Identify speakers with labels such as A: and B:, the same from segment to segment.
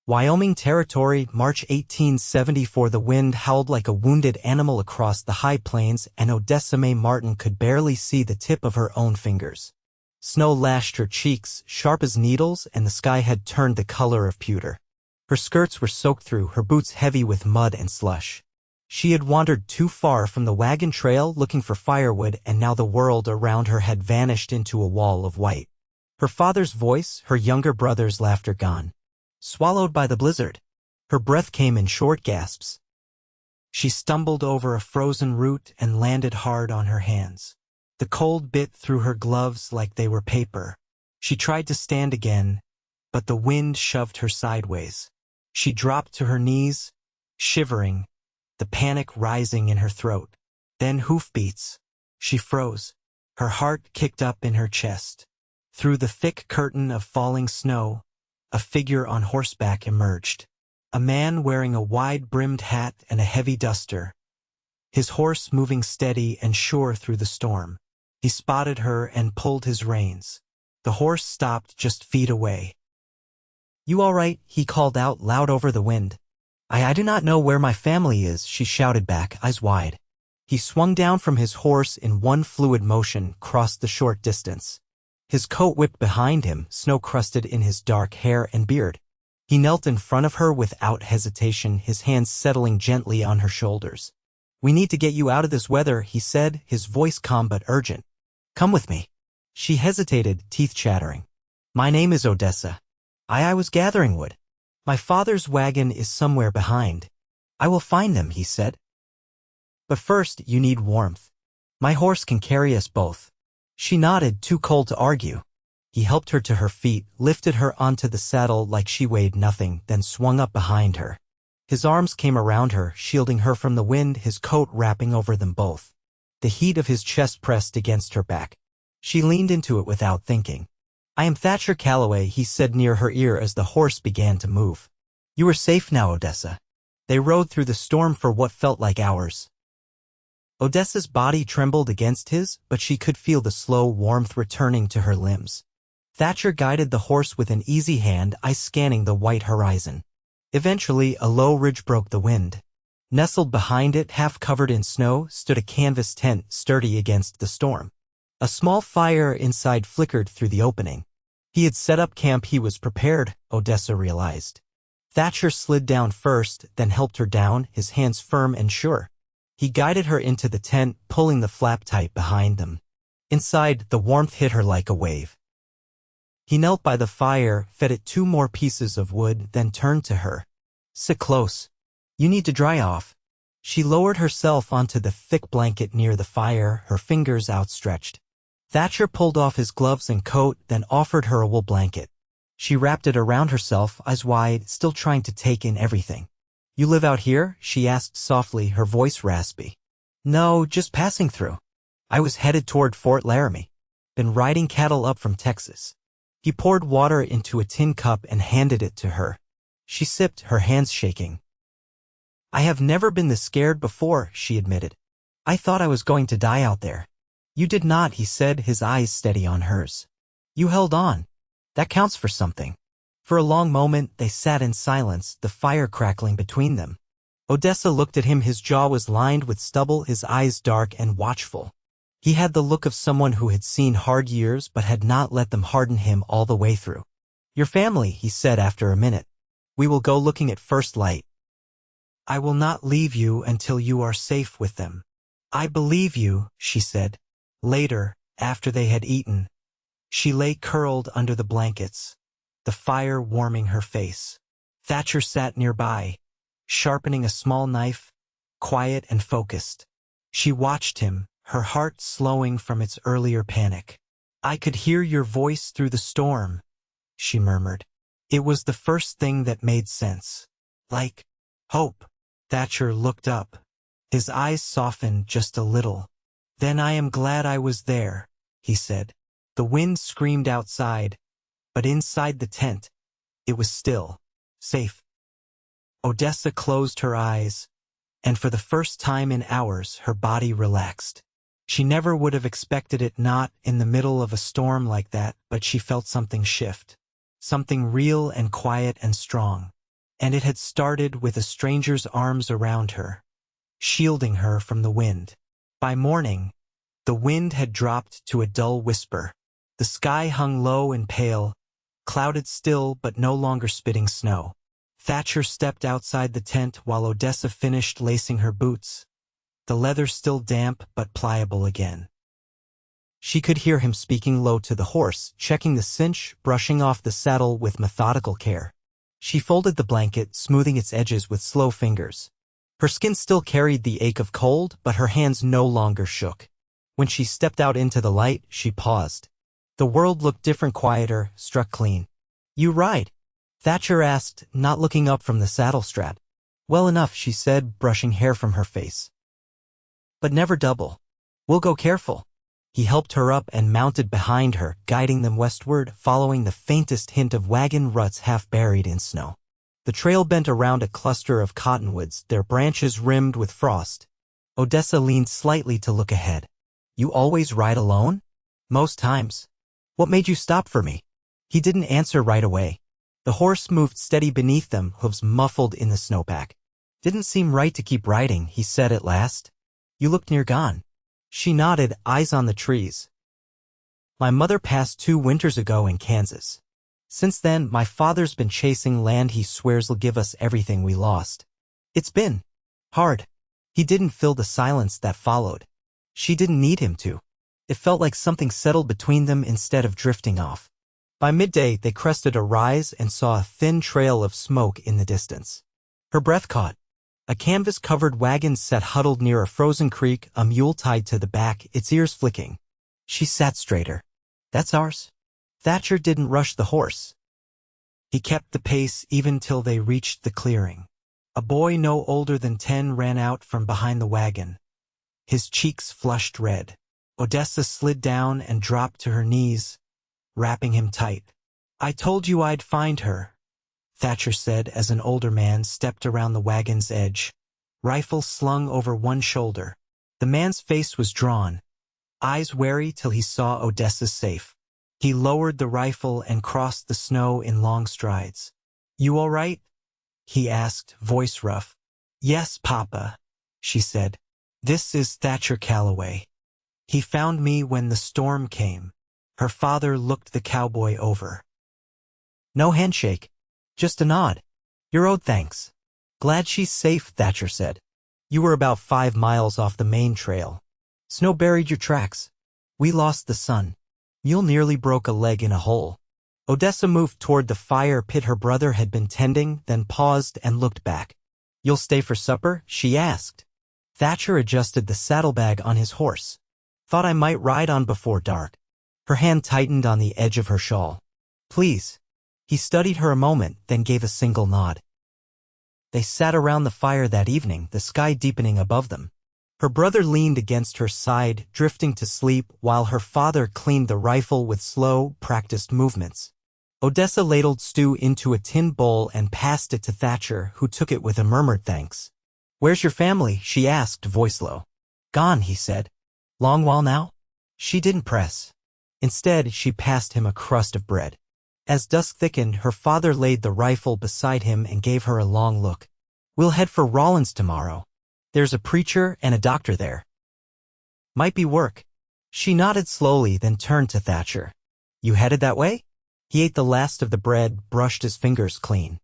A: Wyoming Territory, March 1874. The wind howled like a wounded animal across the high plains, and Odessa Mae Marten could barely see the tip of her own fingers. Snow lashed her cheeks, sharp as needles, and the sky had turned the color of pewter. Her skirts were soaked through, her boots heavy with mud and slush. She had wandered too far from the wagon trail looking for firewood, and now the world around her had vanished into a wall of white. Her father's voice, her younger brother's laughter gone. Swallowed by the blizzard. Her breath came in short gasps. She stumbled over a frozen root and landed hard on her hands. The cold bit through her gloves like they were paper. She tried to stand again, but the wind shoved her sideways. She dropped to her knees, shivering, the panic rising in her throat. Then hoofbeats. She froze. Her heart kicked up in her chest. Through the thick curtain of falling snow, a figure on horseback emerged. A man wearing a wide-brimmed hat and a heavy duster. His horse moving steady and sure through the storm. He spotted her and pulled his reins. The horse stopped just feet away. "You all right?" he called out loud over the wind. I do not know where my family is," she shouted back, eyes wide. He swung down from his horse in one fluid motion, crossed the short distance. His coat whipped behind him, snow-crusted in his dark hair and beard. He knelt in front of her without hesitation, his hands settling gently on her shoulders. "We need to get you out of this weather," he said, his voice calm but urgent. "Come with me." She hesitated, teeth chattering. "My name is Odessa. I was gathering wood. My father's wagon is somewhere behind. I will find them," he said. "But first, you need warmth. My horse can carry us both." She nodded, too cold to argue. He helped her to her feet, lifted her onto the saddle like she weighed nothing, then swung up behind her. His arms came around her, shielding her from the wind, his coat wrapping over them both. The heat of his chest pressed against her back. She leaned into it without thinking. "I am Thatcher Calloway," he said near her ear as the horse began to move. "You are safe now, Odessa." They rode through the storm for what felt like hours. Odessa's body trembled against his, but she could feel the slow warmth returning to her limbs. Thatcher guided the horse with an easy hand, eyes scanning the white horizon. Eventually, a low ridge broke the wind. Nestled behind it, half covered in snow, stood a canvas tent, sturdy against the storm. A small fire inside flickered through the opening. He had set up camp. He was prepared, Odessa realized. Thatcher slid down first, then helped her down, his hands firm and sure. He guided her into the tent, pulling the flap tight behind them. Inside, the warmth hit her like a wave. He knelt by the fire, fed it 2 more pieces of wood, then turned to her. "Sit close. You need to dry off." She lowered herself onto the thick blanket near the fire, her fingers outstretched. Thatcher pulled off his gloves and coat, then offered her a wool blanket. She wrapped it around herself, eyes wide, still trying to take in everything. "You live out here?" she asked softly, her voice raspy. "No, just passing through. I was headed toward Fort Laramie. Been riding cattle up from Texas." He poured water into a tin cup and handed it to her. She sipped, her hands shaking. "I have never been this scared before," she admitted. "I thought I was going to die out there." "You did not," he said, his eyes steady on hers. "You held on. That counts for something." For a long moment, they sat in silence, the fire crackling between them. Odessa looked at him, his jaw was lined with stubble, his eyes dark and watchful. He had the look of someone who had seen hard years but had not let them harden him all the way through. "Your family," he said after a minute. "We will go looking at first light. I will not leave you until you are safe with them." "I believe you," she said. Later, after they had eaten, she lay curled under the blankets, the fire warming her face. Thatcher sat nearby, sharpening a small knife, quiet and focused. She watched him, her heart slowing from its earlier panic. "I could hear your voice through the storm," she murmured. It was the first thing that made sense. "Like hope." Thatcher looked up. His eyes softened just a little. "Then I am glad I was there," he said. The wind screamed outside, but inside the tent, it was still, safe. Odessa closed her eyes, and for the first time in hours her body relaxed. She never would have expected it, not in the middle of a storm like that, but she felt something shift. Something real and quiet and strong. and it had started with a stranger's arms around her, shielding her from the wind. By morning, the wind had dropped to a dull whisper. The sky hung low and pale, clouded still but no longer spitting snow. Thatcher stepped outside the tent while Odessa finished lacing her boots, the leather still damp but pliable again. She could hear him speaking low to the horse, checking the cinch, brushing off the saddle with methodical care. She folded the blanket, smoothing its edges with slow fingers. Her skin still carried the ache of cold, but her hands no longer shook. When she stepped out into the light, she paused. The world looked different, quieter, struck clean. "You ride?" Thatcher asked, not looking up from the saddle strap. "Well enough," she said, brushing hair from her face. "But never double. We'll go careful." He helped her up and mounted behind her, guiding them westward, following the faintest hint of wagon ruts half buried in snow. The trail bent around a cluster of cottonwoods, their branches rimmed with frost. Odessa leaned slightly to look ahead. "You always ride alone?" "Most times." "What made you stop for me?" He didn't answer right away. The horse moved steady beneath them, hooves muffled in the snowpack. "Didn't seem right to keep riding," he said at last. "You looked near gone." She nodded, eyes on the trees. "My mother passed 2 winters ago in Kansas. Since then, my father's been chasing land he swears'll give us everything we lost. It's been hard." He didn't fill the silence that followed. She didn't need him to. It felt like something settled between them instead of drifting off. By midday, they crested a rise and saw a thin trail of smoke in the distance. Her breath caught. A canvas-covered wagon sat huddled near a frozen creek, a mule tied to the back, its ears flicking. She sat straighter. "That's ours." Thatcher didn't rush the horse. He kept the pace even till they reached the clearing. A boy no older than 10 ran out from behind the wagon. His cheeks flushed red. Odessa slid down and dropped to her knees, wrapping him tight. "I told you I'd find her," Thatcher said as an older man stepped around the wagon's edge, rifle slung over one shoulder. The man's face was drawn, eyes wary till he saw Odessa safe. He lowered the rifle and crossed the snow in long strides. "You all right?" he asked, voice rough. "Yes, Papa," she said. "This is Thatcher Calloway. He found me when the storm came." Her father looked the cowboy over. "No handshake. Just a nod. You're owed thanks." "Glad she's safe," Thatcher said. "You were about 5 miles off the main trail. Snow buried your tracks. We lost the sun. Mule nearly broke a leg in a hole." Odessa moved toward the fire pit her brother had been tending, then paused and looked back. "You'll stay for supper?" she asked. Thatcher adjusted the saddlebag on his horse. "Thought I might ride on before dark." Her hand tightened on the edge of her shawl. "Please." He studied her a moment, then gave a single nod. They sat around the fire that evening, the sky deepening above them. Her brother leaned against her side, drifting to sleep, while her father cleaned the rifle with slow, practiced movements. Odessa ladled stew into a tin bowl and passed it to Thatcher, who took it with a murmured thanks. "Where's your family?" she asked, voice low. "Gone," he said. "Long while now?" She didn't press. Instead, she passed him a crust of bread. As dusk thickened, her father laid the rifle beside him and gave her a long look. "We'll head for Rawlins tomorrow. There's a preacher and a doctor there. Might be work." She nodded slowly, then turned to Thatcher. "You headed that way?" He ate the last of the bread, brushed his fingers clean.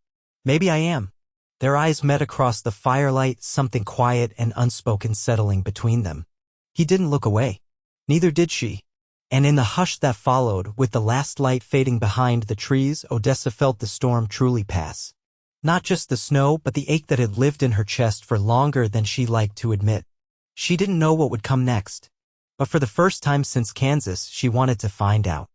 A: "Maybe I am." Their eyes met across the firelight, something quiet and unspoken settling between them. He didn't look away. Neither did she. And in the hush that followed, with the last light fading behind the trees, Odessa felt the storm truly pass. Not just the snow, but the ache that had lived in her chest for longer than she liked to admit. She didn't know what would come next. But for the first time since Kansas, she wanted to find out.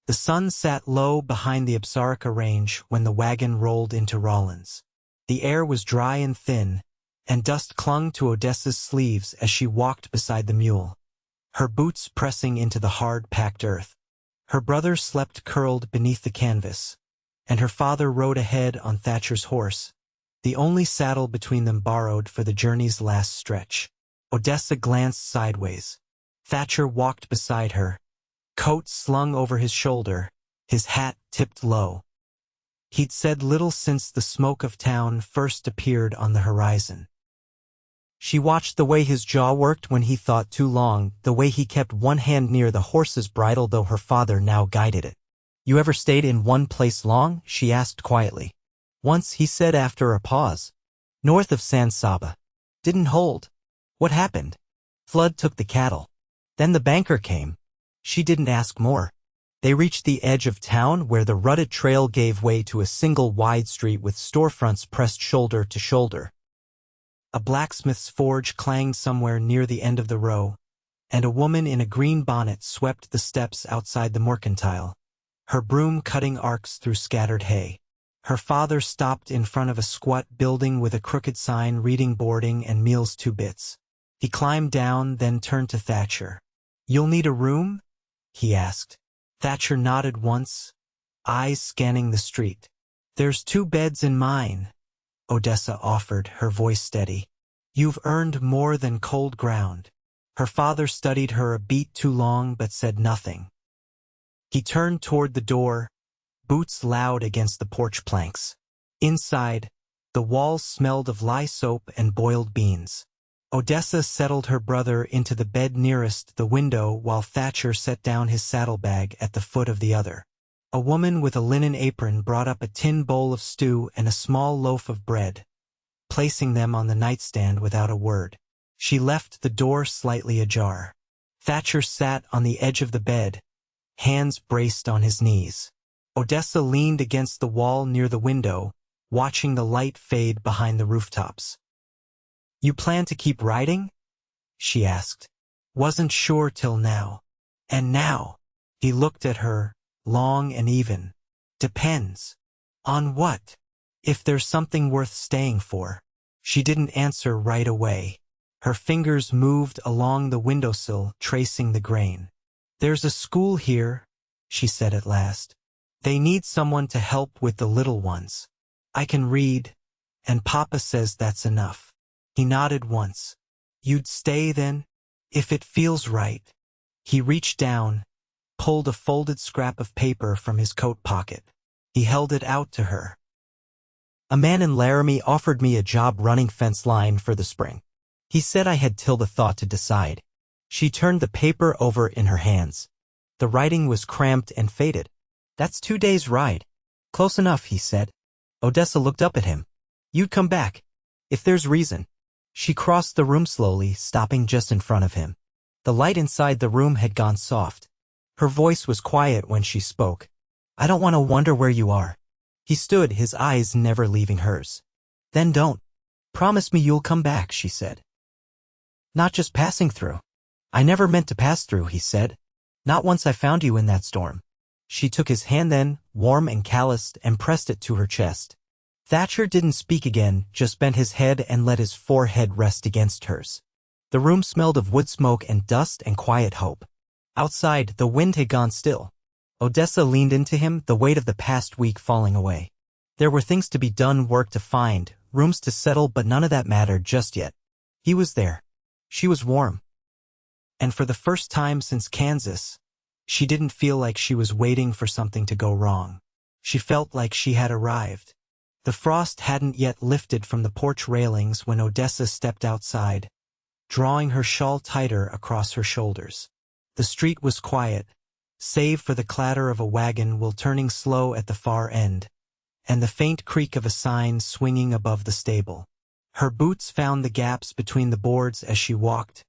A: The sun sat low behind the Absarica Range when the wagon rolled into Rawlins. The air was dry and thin, and dust clung to Odessa's sleeves as she walked beside the mule, her boots pressing into the hard, packed earth. Her brother slept curled beneath the canvas, and her father rode ahead on Thatcher's horse, the only saddle between them borrowed for the journey's last stretch. Odessa glanced sideways. Thatcher walked beside her, coat slung over his shoulder, his hat tipped low. He'd said little since the smoke of town first appeared on the horizon. She watched the way his jaw worked when he thought too long, the way he kept one hand near the horse's bridle though her father now guided it. "You ever stayed in one place long?" she asked quietly. "Once," he said after a pause. "North of San Saba. Didn't hold." "What happened?" "Flood took the cattle. Then the banker came." She didn't ask more. They reached the edge of town where the rutted trail gave way to a single wide street with storefronts pressed shoulder to shoulder. A blacksmith's forge clanged somewhere near the end of the row, and a woman in a green bonnet swept the steps outside the mercantile, her broom cutting arcs through scattered hay. Her father stopped in front of a squat building with a crooked sign reading boarding and meals 2 bits. He climbed down, then turned to Thatcher. "You'll need a room?" he asked. Thatcher nodded once, eyes scanning the street. "There's 2 beds in mine," Odessa offered, her voice steady. "You've earned more than cold ground." Her father studied her a beat too long but said nothing. He turned toward the door, boots loud against the porch planks. Inside, the walls smelled of lye soap and boiled beans. Odessa settled her brother into the bed nearest the window while Thatcher set down his saddlebag at the foot of the other. A woman with a linen apron brought up a tin bowl of stew and a small loaf of bread, placing them on the nightstand without a word. She left the door slightly ajar. Thatcher sat on the edge of the bed, hands braced on his knees. Odessa leaned against the wall near the window, watching the light fade behind the rooftops. "You plan to keep riding?" she asked. "Wasn't sure till now." "And now?" He looked at her, long and even. "Depends." "On what?" "If there's something worth staying for." She didn't answer right away. Her fingers moved along the windowsill, tracing the grain. "There's a school here," she said at last. "They need someone to help with the little ones. I can read, and Papa says that's enough." He nodded once. "You'd stay then?" "If it feels right." He reached down, pulled a folded scrap of paper from his coat pocket. He held it out to her. "A man in Laramie offered me a job running fence line for the spring. He said I had till the thought to decide." She turned the paper over in her hands. The writing was cramped and faded. "That's 2 days' ride." "Close enough," he said. Odessa looked up at him. "You'd come back, if there's reason." She crossed the room slowly, stopping just in front of him. The light inside the room had gone soft. Her voice was quiet when she spoke. "I don't want to wonder where you are." He stood, his eyes never leaving hers. "Then don't. Promise me you'll come back," she said. "Not just passing through." "I never meant to pass through," he said. "Not once I found you in that storm." She took his hand then, warm and calloused, and pressed it to her chest. Thatcher didn't speak again, just bent his head and let his forehead rest against hers. The room smelled of wood smoke and dust and quiet hope. Outside, the wind had gone still. Odessa leaned into him, the weight of the past week falling away. There were things to be done, work to find, rooms to settle, but none of that mattered just yet. He was there. She was warm. And for the first time since Kansas, she didn't feel like she was waiting for something to go wrong. She felt like she had arrived. The frost hadn't yet lifted from the porch railings when Odessa stepped outside, drawing her shawl tighter across her shoulders. The street was quiet, save for the clatter of a wagon while turning slow at the far end, and the faint creak of a sign swinging above the stable. Her boots found the gaps between the boards as she walked,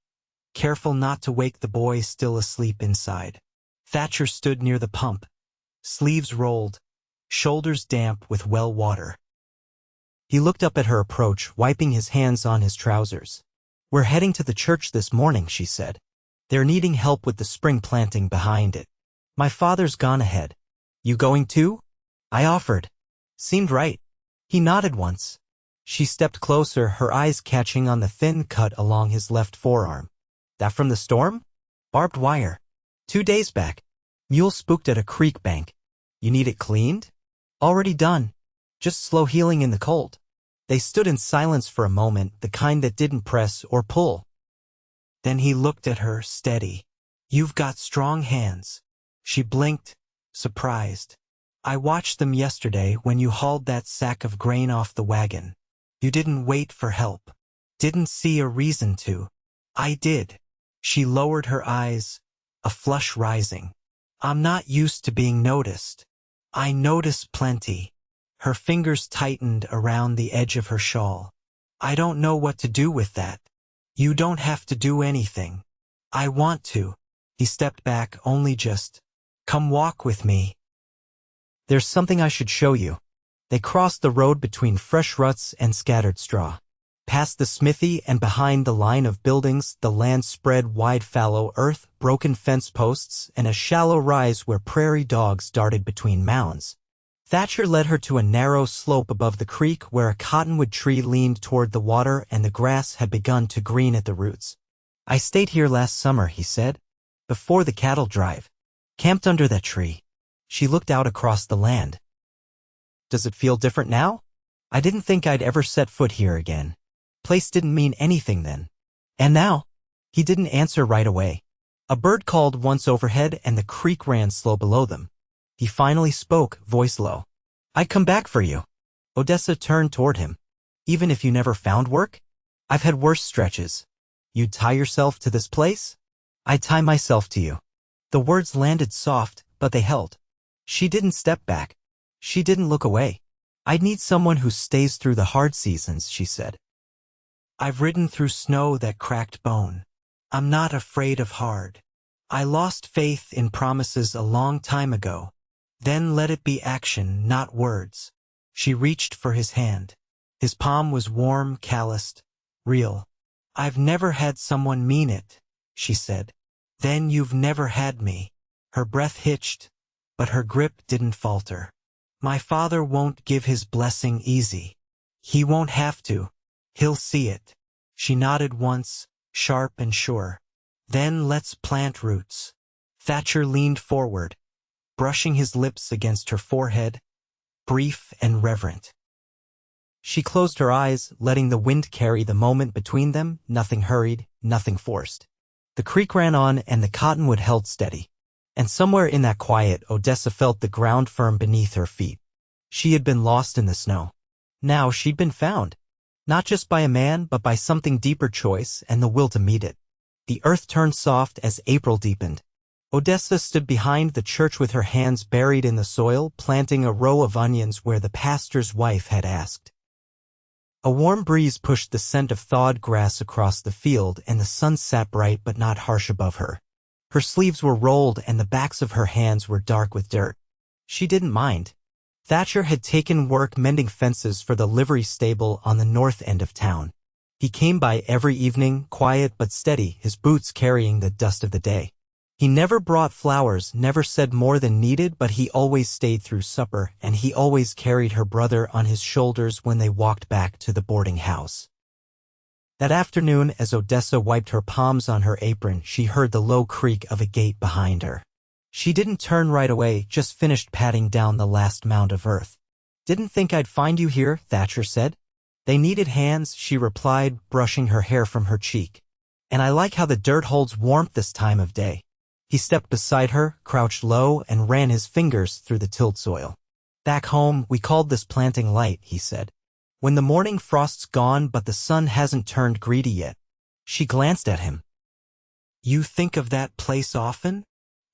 A: careful not to wake the boy still asleep inside. Thatcher stood near the pump, sleeves rolled, shoulders damp with well water. He looked up at her approach, wiping his hands on his trousers. "We're heading to the church this morning," she said. "They're needing help with the spring planting behind it. My father's gone ahead." "You going too?" I offered. "Seemed right." He nodded once. She stepped closer, her eyes catching on the thin cut along his left forearm. "That from the storm?" "Barbed wire. 2 days back. Mule spooked at a creek bank." "You need it cleaned?" "Already done. Just slow healing in the cold." They stood in silence for a moment, the kind that didn't press or pull. Then he looked at her, steady. "You've got strong hands." She blinked, surprised. I watched them yesterday when you hauled that sack of grain off the wagon. You didn't wait for help. Didn't see a reason to. I did. She lowered her eyes, a flush rising. I'm not used to being noticed. I notice plenty. Her fingers tightened around the edge of her shawl. I don't know what to do with that. You don't have to do anything. I want to. He stepped back, only just. Come walk with me. There's something I should show you. They crossed the road between fresh ruts and scattered straw. Past the smithy and behind the line of buildings, the land spread wide fallow earth, broken fence posts, and a shallow rise where prairie dogs darted between mounds. Thatcher led her to a narrow slope above the creek where a cottonwood tree leaned toward the water and the grass had begun to green at the roots. I stayed here last summer, he said, before the cattle drive. Camped under that tree. She looked out across the land. Does it feel different now? I didn't think I'd ever set foot here again. Place didn't mean anything then. And now? He didn't answer right away. A bird called once overhead and the creek ran slow below them. He finally spoke, voice low. I'd come back for you. Odessa turned toward him. Even if you never found work? I've had worse stretches. You'd tie yourself to this place? I'd tie myself to you. The words landed soft, but they held. She didn't step back. She didn't look away. I'd need someone who stays through the hard seasons, she said. I've ridden through snow that cracked bone. I'm not afraid of hard. I lost faith in promises a long time ago. Then let it be action, not words. She reached for his hand. His palm was warm, calloused, real. I've never had someone mean it, she said. Then you've never had me. Her breath hitched, but her grip didn't falter. My father won't give his blessing easy. He won't have to. He'll see it. She nodded once, sharp and sure. Then let's plant roots. Thatcher leaned forward, brushing his lips against her forehead, brief and reverent. She closed her eyes, letting the wind carry the moment between them, nothing hurried, nothing forced. The creek ran on and the cottonwood held steady. And somewhere in that quiet, Odessa felt the ground firm beneath her feet. She had been lost in the snow. Now she'd been found. Not just by a man, but by something deeper, choice and the will to meet it. The earth turned soft as April deepened. Odessa stood behind the church with her hands buried in the soil, planting a row of onions where the pastor's wife had asked. A warm breeze pushed the scent of thawed grass across the field, and the sun sat bright but not harsh above her. Her sleeves were rolled and the backs of her hands were dark with dirt. She didn't mind. Thatcher had taken work mending fences for the livery stable on the north end of town. He came by every evening, quiet but steady, his boots carrying the dust of the day. He never brought flowers, never said more than needed, but he always stayed through supper, and he always carried her brother on his shoulders when they walked back to the boarding house. That afternoon, as Odessa wiped her palms on her apron, she heard the low creak of a gate behind her. She didn't turn right away, just finished patting down the last mound of earth. Didn't think I'd find you here, Thatcher said. They needed hands, she replied, brushing her hair from her cheek. And I like how the dirt holds warmth this time of day. He stepped beside her, crouched low, and ran his fingers through the tilled soil. Back home, we called this planting light, he said. When the morning frost's gone but the sun hasn't turned greedy yet. She glanced at him. You think of that place often?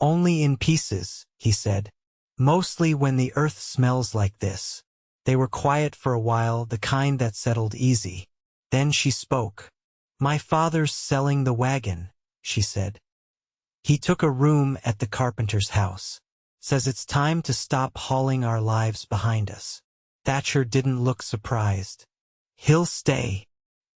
A: Only in pieces, he said. Mostly when the earth smells like this. They were quiet for a while, the kind that settled easy. Then she spoke. My father's selling the wagon, she said. He took a room at the carpenter's house. Says it's time to stop hauling our lives behind us. Thatcher didn't look surprised. He'll stay.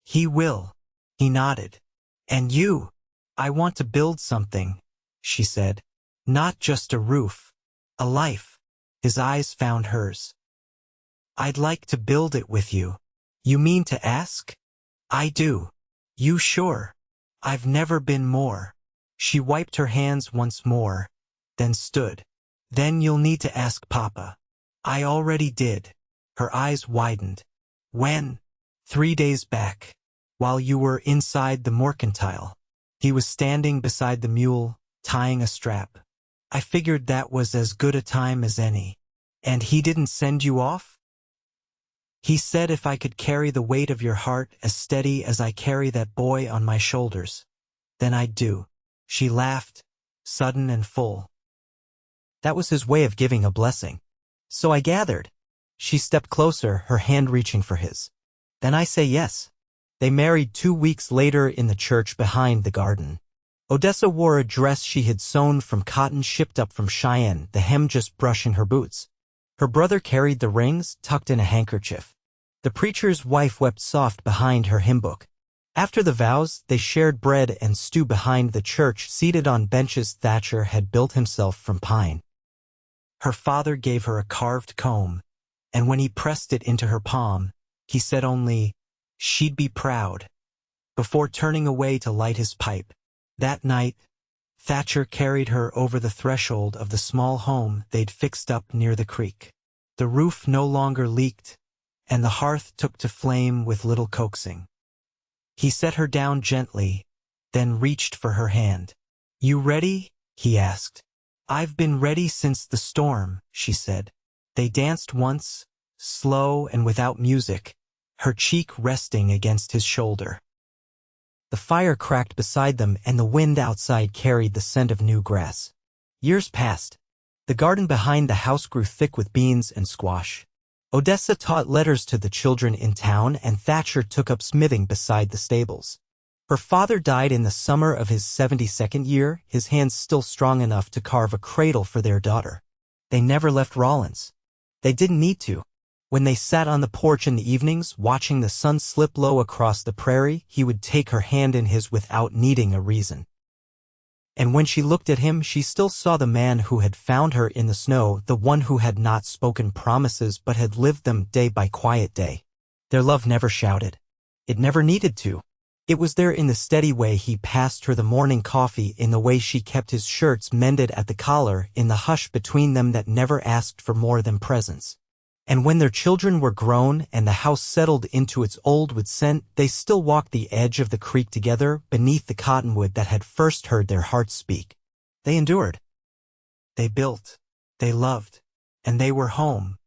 A: He will. He nodded. And you? I want to build something, she said. Not just a roof. A life. His eyes found hers. I'd like to build it with you. You mean to ask? I do. You sure? I've never been more. She wiped her hands once more, then stood. Then you'll need to ask Papa. I already did. Her eyes widened. When? 3 days back. While you were inside the mercantile. He was standing beside the mule, tying a strap. I figured that was as good a time as any. And he didn't send you off? He said if I could carry the weight of your heart as steady as I carry that boy on my shoulders, then I'd do. She laughed, sudden and full. That was his way of giving a blessing. So I gathered. She stepped closer, her hand reaching for his. Then I say yes. They married 2 weeks later in the church behind the garden. Odessa wore a dress she had sewn from cotton shipped up from Cheyenne, the hem just brushing her boots. Her brother carried the rings, tucked in a handkerchief. The preacher's wife wept soft behind her hymn book. After the vows, they shared bread and stew behind the church, seated on benches Thatcher had built himself from pine. Her father gave her a carved comb, and when he pressed it into her palm, he said only, she'd be proud, before turning away to light his pipe. That night, Thatcher carried her over the threshold of the small home they'd fixed up near the creek. The roof no longer leaked, and the hearth took to flame with little coaxing. He set her down gently, then reached for her hand. You ready? He asked. I've been ready since the storm, she said. They danced once, slow and without music, her cheek resting against his shoulder. The fire cracked beside them and the wind outside carried the scent of new grass. Years passed. The garden behind the house grew thick with beans and squash. Odessa taught letters to the children in town and Thatcher took up smithing beside the stables. Her father died in the summer of his 72nd year, his hands still strong enough to carve a cradle for their daughter. They never left Rawlins. They didn't need to. When they sat on the porch in the evenings, watching the sun slip low across the prairie, he would take her hand in his without needing a reason. And when she looked at him, she still saw the man who had found her in the snow, the one who had not spoken promises but had lived them day by quiet day. Their love never shouted. It never needed to. It was there in the steady way he passed her the morning coffee, in the way she kept his shirts mended at the collar, in the hush between them that never asked for more than presence. And when their children were grown and the house settled into its old wood scent, they still walked the edge of the creek together, beneath the cottonwood that had first heard their hearts speak. They endured. They built. They loved. And they were home.